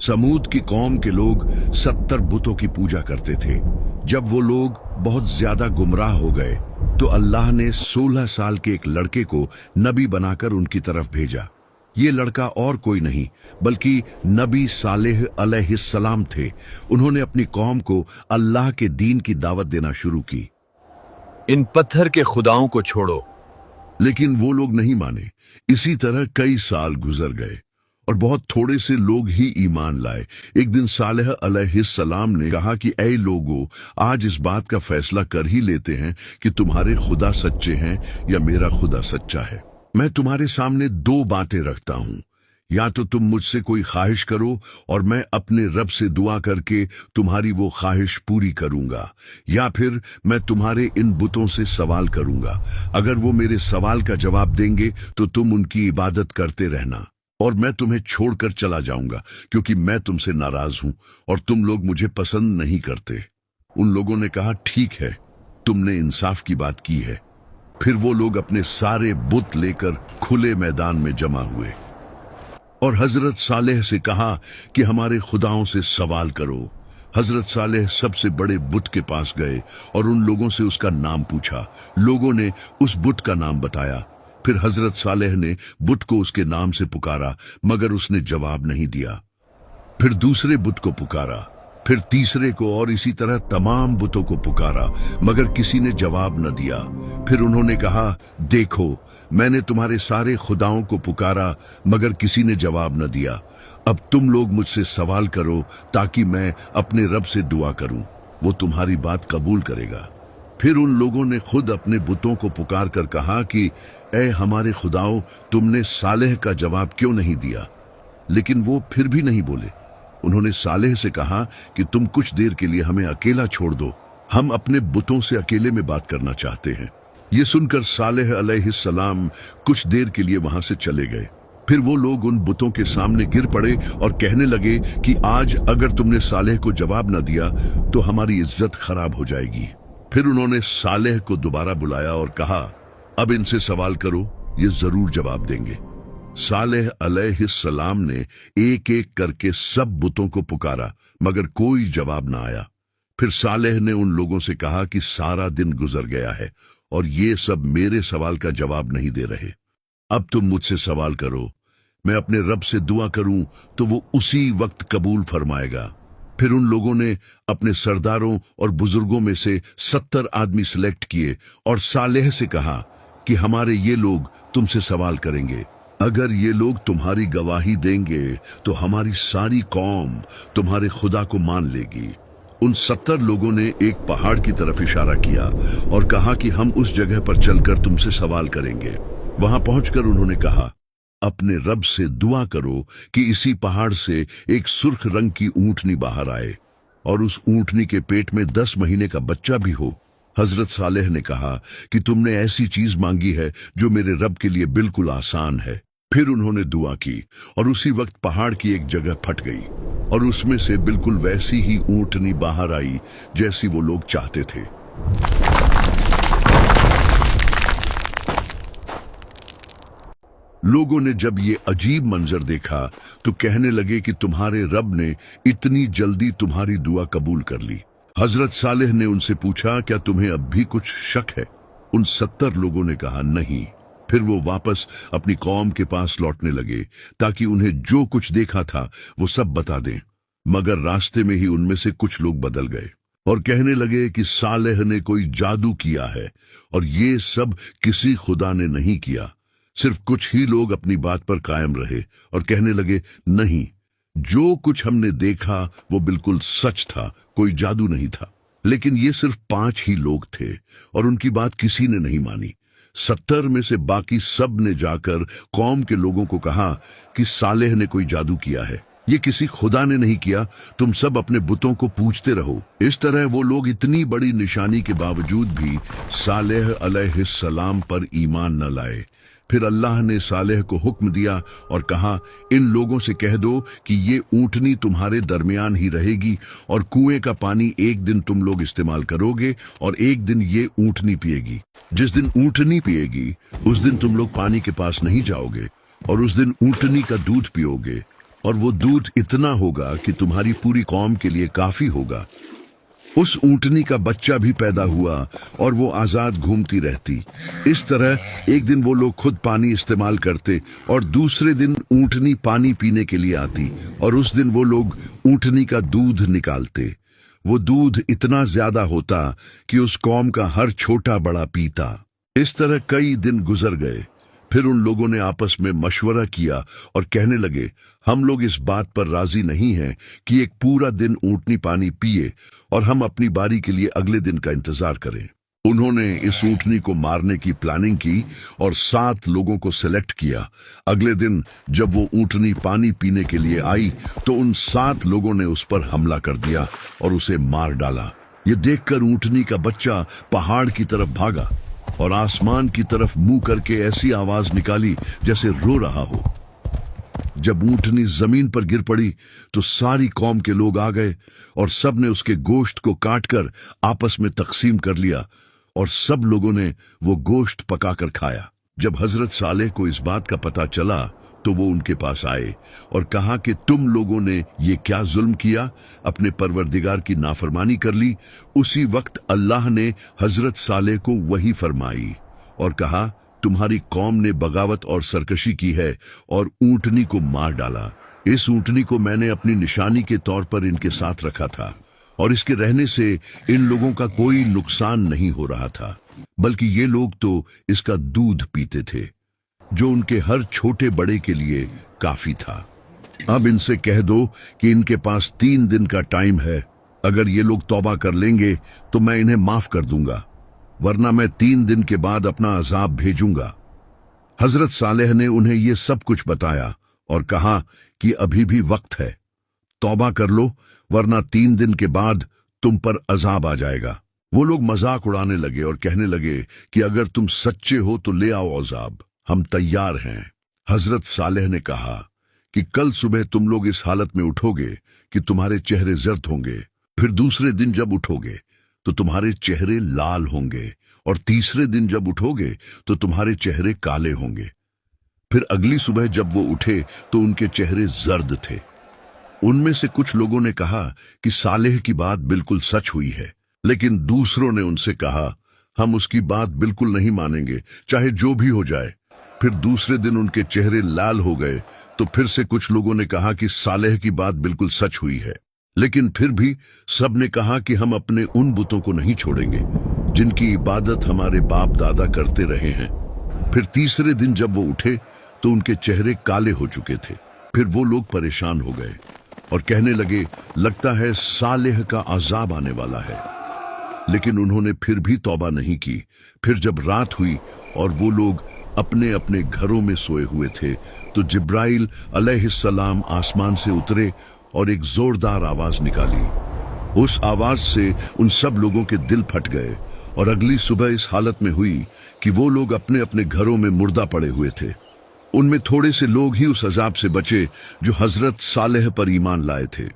समूद की कौम के लोग 70 बुतों की पूजा करते थे। जब वो लोग बहुत ज्यादा गुमराह हो गए तो अल्लाह ने 16 साल के एक लड़के को नबी बनाकर उनकी तरफ भेजा। ये लड़का और कोई नहीं बल्कि नबी सालेह अलैहिस्सलाम थे। उन्होंने अपनी कौम को अल्लाह के दीन की दावत देना शुरू की, इन पत्थर के खुदाओं को छोड़ो। लेकिन वो लोग नहीं माने। इसी तरह कई साल गुजर गए और बहुत थोड़े से लोग ही ईमान लाए। एक दिन सालेह अलैहिस्सलाम ने कहा कि ऐ लोगों, आज इस बात का फैसला कर ही लेते हैं कि तुम्हारे खुदा सच्चे हैं या मेरा खुदा सच्चा है। मैं तुम्हारे सामने दो बातें रखता हूं, या तो तुम मुझसे कोई ख्वाहिश करो और मैं अपने रब से दुआ करके तुम्हारी वो ख्वाहिश पूरी करूंगा, या फिर मैं तुम्हारे इन बुतों से सवाल करूंगा। अगर वो मेरे सवाल का जवाब देंगे तो तुम उनकी इबादत करते रहना और मैं तुम्हें छोड़कर चला जाऊंगा, क्योंकि मैं तुमसे नाराज हूं और तुम लोग मुझे पसंद नहीं करते। उन लोगों ने कहा, ठीक है, तुमने इंसाफ की बात की है। फिर वो लोग अपने सारे बुत लेकर खुले मैदान में जमा हुए और हजरत सालेह से कहा कि हमारे खुदाओं से सवाल करो। हजरत सालेह सबसे बड़े बुत के पास गए और उन लोगों से उसका नाम पूछा। लोगों ने उस बुत का नाम बताया। फिर हजरत सालेह ने बुत को उसके नाम से पुकारा, मगर उसने जवाब नहीं दिया। फिर दूसरे बुत को पुकारा, फिर तीसरे को, और इसी तरह तमाम बुतों को पुकारा, मगर किसी ने जवाब न दिया। फिर उन्होंने कहा, देखो, मैंने तुम्हारे सारे खुदाओं को पुकारा मगर किसी ने जवाब न दिया। अब तुम लोग मुझसे सवाल करो ताकि मैं अपने रब से दुआ करूं, वो तुम्हारी बात कबूल करेगा। फिर उन लोगों ने खुद अपने बुतों को पुकार कर कहा कि ऐ हमारे खुदाओं, तुमने सालेह का जवाब क्यों नहीं दिया? लेकिन वो फिर भी नहीं बोले। उन्होंने सालेह से कहा कि तुम कुछ देर के लिए हमें अकेला छोड़ दो, हम अपने बुतों से अकेले में बात करना चाहते हैं। ये सुनकर सालेह अलैहिस्सलाम कुछ देर के लिए वहां से चले गए। फिर वो लोग उन बुतों के सामने गिर पड़े और कहने लगे कि आज अगर तुमने सालेह को जवाब न दिया तो हमारी इज्जत खराब हो जाएगी। फिर उन्होंने सालेह को दोबारा बुलाया और कहा, अब इनसे सवाल करो, ये जरूर जवाब देंगे। सालेह अलैहिस्सलाम ने एक एक करके सब बुतों को पुकारा, मगर कोई जवाब ना आया। फिर सालेह ने उन लोगों से कहा कि सारा दिन गुजर गया है और ये सब मेरे सवाल का जवाब नहीं दे रहे। अब तुम मुझसे सवाल करो, मैं अपने रब से दुआ करूं तो वो उसी वक्त कबूल फरमाएगा। फिर उन लोगों ने अपने सरदारों और बुजुर्गों में से 70 आदमी सिलेक्ट किए और सालेह से कहा कि हमारे ये लोग तुमसे सवाल करेंगे। अगर ये लोग तुम्हारी गवाही देंगे तो हमारी सारी कौम तुम्हारे खुदा को मान लेगी। उन 70 लोगों ने एक पहाड़ की तरफ इशारा किया और कहा कि हम उस जगह पर चलकर तुमसे सवाल करेंगे। वहां पहुंचकर उन्होंने कहा, अपने रब से दुआ करो कि इसी पहाड़ से एक सुर्ख रंग की ऊंटनी बाहर आए और उस ऊंटनी के पेट में 10 महीने का बच्चा भी हो। हजरत सालेह ने कहा कि तुमने ऐसी चीज मांगी है जो मेरे रब के लिए बिल्कुल आसान है। फिर उन्होंने दुआ की और उसी वक्त पहाड़ की एक जगह फट गई और उसमें से बिल्कुल वैसी ही ऊंटनी बाहर आई जैसी वो लोग चाहते थे। लोगों ने जब ये अजीब मंजर देखा तो कहने लगे कि तुम्हारे रब ने इतनी जल्दी तुम्हारी दुआ कबूल कर ली। हजरत सालेह ने उनसे पूछा, क्या तुम्हें अब भी कुछ शक है? उन 70 लोगों ने कहा, नहीं। फिर वो वापस अपनी कौम के पास लौटने लगे ताकि उन्हें जो कुछ देखा था वो सब बता दें, मगर रास्ते में ही उनमें से कुछ लोग बदल गए और कहने लगे कि सालेह ने कोई जादू किया है, और ये सब किसी खुदा ने नहीं किया। सिर्फ कुछ ही लोग अपनी बात पर कायम रहे और कहने लगे, नहीं, जो कुछ हमने देखा वो बिल्कुल सच था, कोई जादू नहीं था। लेकिन ये सिर्फ 5 ही लोग थे और उनकी बात किसी ने नहीं मानी। 70 में से बाकी सब ने जाकर कौम के लोगों को कहा कि सालेह ने कोई जादू किया है, ये किसी खुदा ने नहीं किया, तुम सब अपने बुतों को पूजते रहो। इस तरह वो लोग इतनी बड़ी निशानी के बावजूद भी सालेह अलैहिस्सलाम पर ईमान न लाए। फिर अल्लाह ने सालेह को हुक्म दिया और कहा, इन लोगों से कह दो कि ये ऊंटनी तुम्हारे दरमियान ही रहेगी और कुएं का पानी एक दिन तुम लोग इस्तेमाल करोगे और एक दिन ये ऊंटनी पिएगी। जिस दिन ऊंटनी पिएगी उस दिन तुम लोग पानी के पास नहीं जाओगे और उस दिन ऊंटनी का दूध पियोगे। और वो दूध इतना होगा कि तुम्हारी पूरी कौम के लिए काफी होगा। उस ऊंटनी का बच्चा भी पैदा हुआ और वो आजाद घूमती रहती। इस तरह एक दिन वो लोग खुद पानी इस्तेमाल करते और दूसरे दिन ऊंटनी पानी पीने के लिए आती और उस दिन वो लोग ऊंटनी का दूध निकालते। वो दूध इतना ज्यादा होता कि उस कौम का हर छोटा बड़ा पीता। इस तरह कई दिन गुजर गए। फिर उन लोगों ने आपस में मशवरा किया और कहने लगे, हम लोग इस बात पर राजी नहीं हैं कि एक पूरा दिन ऊंटनी पानी पिए और हम अपनी बारी के लिए अगले दिन का इंतजार करें। उन्होंने इस ऊंटनी को मारने की प्लानिंग की और 7 लोगों को सिलेक्ट किया। अगले दिन जब वो ऊंटनी पानी पीने के लिए आई तो उन 7 लोगों ने उस पर हमला कर दिया और उसे मार डाला। ये देखकर ऊंटनी का बच्चा पहाड़ की तरफ भागा और आसमान की तरफ मुंह करके ऐसी आवाज निकाली जैसे रो रहा हो। जब ऊंटनी जमीन पर गिर पड़ी तो सारी कौम के लोग आ गए और सब ने उसके गोश्त को काटकर आपस में तकसीम कर लिया और सब लोगों ने वो गोश्त पकाकर खाया। जब हजरत सालेह को इस बात का पता चला तो वो उनके पास आए और कहा कि तुम लोगों ने ये क्या जुल्म किया, अपने परवरदिगार की नाफरमानी कर ली। उसी वक्त अल्लाह ने हजरत सालेह को वही फरमाई और कहा, तुम्हारी कौम ने बगावत और सरकशी की है और ऊंटनी को मार डाला। इस ऊंटनी को मैंने अपनी निशानी के तौर पर इनके साथ रखा था और इसके रहने से इन लोगों का कोई नुकसान नहीं हो रहा था, बल्कि ये लोग तो इसका दूध पीते थे जो उनके हर छोटे बड़े के लिए काफी था। अब इनसे कह दो कि इनके पास 3 दिन का टाइम है। अगर ये लोग तौबा कर लेंगे तो मैं इन्हें माफ कर दूंगा, वरना मैं 3 दिन के बाद अपना अजाब भेजूंगा। हजरत सालेह ने उन्हें ये सब कुछ बताया और कहा कि अभी भी वक्त है, तौबा कर लो, वरना 3 दिन के बाद तुम पर अजाब आ जाएगा। वो लोग मजाक उड़ाने लगे और कहने लगे कि अगर तुम सच्चे हो तो ले आओ अजाब, हम तैयार हैं। हजरत सालेह ने कहा कि कल सुबह तुम लोग इस हालत में उठोगे कि तुम्हारे चेहरे जर्द होंगे, फिर दूसरे दिन जब उठोगे तो तुम्हारे चेहरे लाल होंगे और तीसरे दिन जब उठोगे तो तुम्हारे चेहरे काले होंगे। फिर अगली सुबह जब वो उठे तो उनके चेहरे जर्द थे। उनमें से कुछ लोगों ने कहा कि सालेह की बात बिल्कुल सच हुई है, लेकिन दूसरों ने उनसे कहा, हम उसकी बात बिल्कुल नहीं मानेंगे, चाहे जो भी हो जाए। फिर दूसरे दिन उनके चेहरे लाल हो गए तो फिर से कुछ लोगों ने कहा कि सालेह की बात बिल्कुल सच हुई है, लेकिन फिर भी सब ने कहा कि हम अपने उन बुतों को नहीं छोड़ेंगे जिनकी इबादत हमारे बाप दादा करते रहे हैं। फिर तीसरे दिन जब वो उठे तो उनके चेहरे काले हो चुके थे। फिर वो लोग परेशान हो गए और कहने लगे, लगता है सालेह का अजाब आने वाला है। लेकिन उन्होंने फिर भी तौबा नहीं की। फिर जब रात हुई और वो लोग अपने अपने घरों में सोए हुए थे तो जिब्राइल अलैहिस्सलाम आसमान से उतरे और एक जोरदार आवाज निकाली। उस आवाज से उन सब लोगों के दिल फट गए और अगली सुबह इस हालत में हुई कि वो लोग अपने अपने घरों में मुर्दा पड़े हुए थे। उनमें थोड़े से लोग ही उस अजाब से बचे जो हजरत सालेह पर ईमान लाए थे।